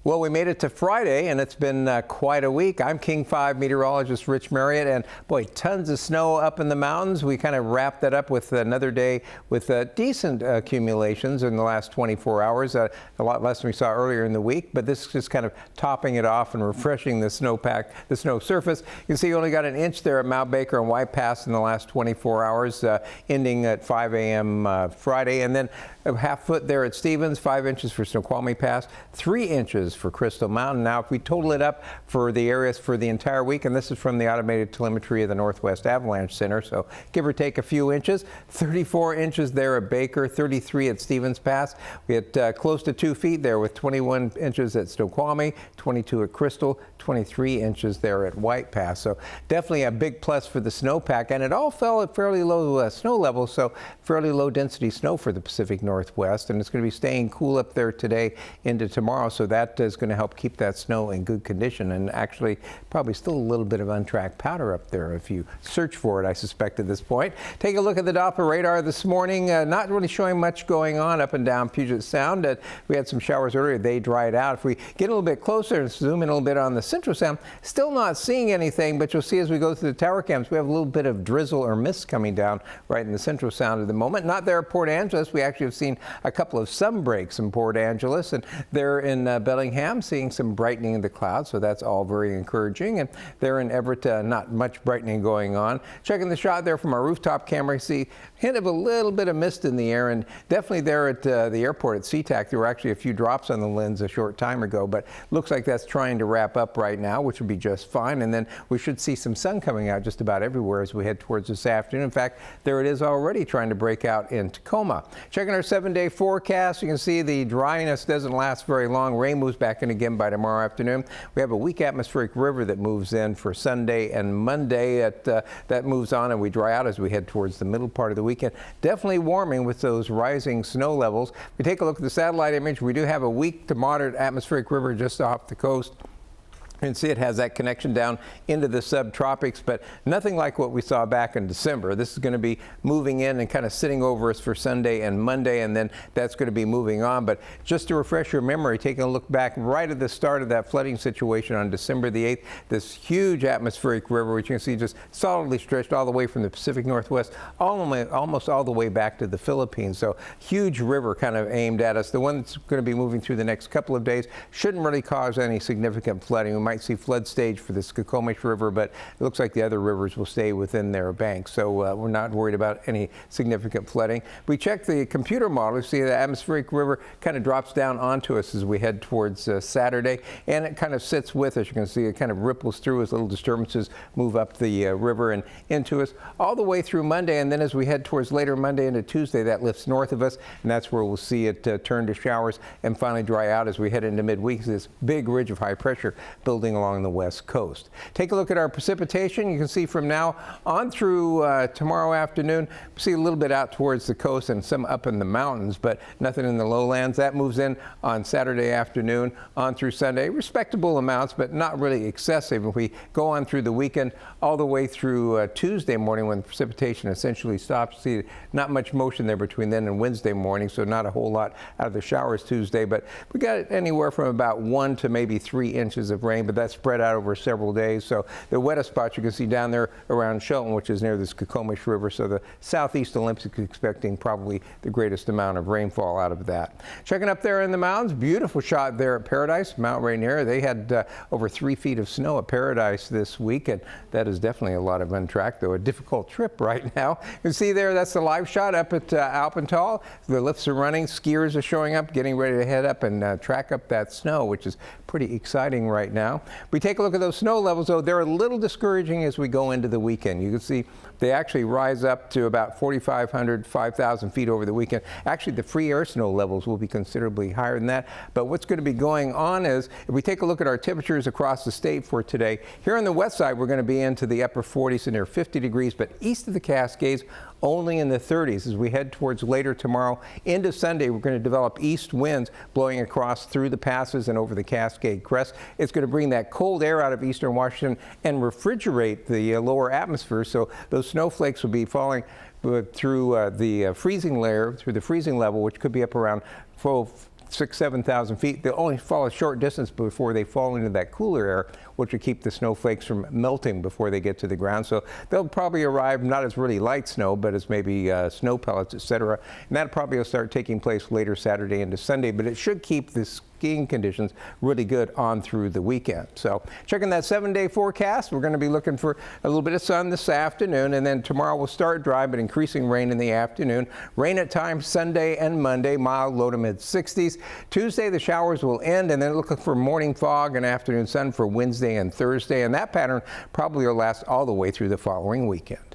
Well, we made it to Friday, and it's been quite a week. I'm King 5 meteorologist Rich Marriott, and boy, tons of snow up in the mountains. We kind of wrapped that up with another day with decent accumulations in the last 24 hours, a lot less than we saw earlier in the week, but this is just kind of topping it off and refreshing the snowpack, the snow surface. You can see you only got an inch there at Mount Baker and White Pass in the last 24 hours, ending at 5 a.m. Friday, and then a half foot there at Stevens, 5 inches for Snoqualmie Pass, 3 inches for Crystal Mountain. Now, if we total it up for the areas for the entire week, and this is from the automated telemetry of the Northwest Avalanche Center, so give or take a few inches, 34 inches there at Baker, 33 at Stevens Pass. We had close to 2 feet there with 21 inches at Snoqualmie, 22 at Crystal, 23 inches there at White Pass. So definitely a big plus for the snowpack, and it all fell at fairly low snow levels, so fairly low density snow for the Pacific Northwest, and it's going to be staying cool up there today into tomorrow, so that is going to help keep that snow in good condition, and actually probably still a little bit of untracked powder up there if you search for it, I suspect, at this point. Take a look at the Doppler radar this morning. Not really showing much going on up and down Puget Sound. We had some showers earlier. They dried out. If we get a little bit closer and zoom in a little bit on the Central Sound, still not seeing anything, but you'll see as we go through the tower cams, we have a little bit of drizzle or mist coming down right in the Central Sound at the moment. Not there at Port Angeles. We actually have seen a couple of sun breaks in Port Angeles, and there in Bellingham, seeing some brightening of the clouds, so that's all very encouraging. And there in Everett, not much brightening going on. Checking the shot there from our rooftop camera, you see a hint of a little bit of mist in the air, and definitely there at the airport at SeaTac, there were actually a few drops on the lens a short time ago, but looks like that's trying to wrap up right now, which would be just fine. And then we should see some sun coming out just about everywhere as we head towards this afternoon. In fact, there it is already trying to break out in Tacoma. Checking our 7-day forecast, you can see the dryness doesn't last very long. Rain moves back in again by tomorrow afternoon. We have a weak atmospheric river that moves in for Sunday and Monday. That moves on, and we dry out as we head towards the middle part of the weekend. Definitely warming with those rising snow levels. If we take a look at the satellite image, we do have a weak to moderate atmospheric river just off the coast. You can see it has that connection down into the subtropics, but nothing like what we saw back in December. This is going to be moving in and kind of sitting over us for Sunday and Monday, and then that's going to be moving on. But just to refresh your memory, taking a look back right at the start of that flooding situation on December the 8th, this huge atmospheric river, which you can see just solidly stretched all the way from the Pacific Northwest, almost all the way back to the Philippines. So huge river kind of aimed at us. The one that's going to be moving through the next couple of days shouldn't really cause any significant flooding. We might see flood stage for the Skokomish River, but it looks like the other rivers will stay within their banks, so we're not worried about any significant flooding. We check the computer model. We see the atmospheric river kind of drops down onto us as we head towards Saturday, and it kind of sits with us. You can see it kind of ripples through as little disturbances move up the river and into us all the way through Monday, and then as we head towards later Monday into Tuesday, that lifts north of us, and that's where we'll see it turn to showers and finally dry out as we head into midweek. This big ridge of high pressure building along the west coast. Take a look at our precipitation. You can see from now on through tomorrow afternoon, see a little bit out towards the coast and some up in the mountains, but nothing in the lowlands. That moves in on Saturday afternoon on through Sunday. Respectable amounts, but not really excessive. If we go on through the weekend all the way through Tuesday morning when precipitation essentially stops, see not much motion there between then and Wednesday morning, so not a whole lot out of the showers Tuesday, but we got anywhere from about 1 to maybe 3 inches of rain, but that's spread out over several days. So the wettest spots you can see down there around Shelton, which is near the Skokomish River. So the southeast Olympics is expecting probably the greatest amount of rainfall out of that. Checking up there in the mountains, beautiful shot there at Paradise, Mount Rainier. They had over 3 feet of snow at Paradise this week, and that is definitely a lot of untracked, though a difficult trip right now. You can see there, that's the live shot up at Alpental. The lifts are running, skiers are showing up, getting ready to head up and track up that snow, which is pretty exciting right now. We take a look at those snow levels, though, they're a little discouraging as we go into the weekend. You can see they actually rise up to about 4,500, 5,000 feet over the weekend. Actually, the free air snow levels will be considerably higher than that. But what's going to be going on is, if we take a look at our temperatures across the state for today, here on the west side, we're going to be into the upper 40s and near 50 degrees, but east of the Cascades, only in the 30s. As we head towards later tomorrow into Sunday, we're going to develop east winds blowing across through the passes and over the Cascade Crest. It's going to bring that cold air out of eastern Washington and refrigerate the lower atmosphere, so those snowflakes will be falling through the freezing layer, through the freezing level, which could be up around 7,000 feet. They'll only fall a short distance before they fall into that cooler air, which will keep the snowflakes from melting before they get to the ground. So they'll probably arrive not as really light snow, but as maybe snow pellets, etc. And that probably will start taking place later Saturday into Sunday, but it should keep the skiing conditions really good on through the weekend. So checking that 7-day forecast, we're going to be looking for a little bit of sun this afternoon, and then tomorrow will start dry but increasing rain in the afternoon. Rain at times Sunday and Monday, mild low to mid 60s. Tuesday the showers will end, and then looking for morning fog and afternoon sun for Wednesday and Thursday, and that pattern probably will last all the way through the following weekend.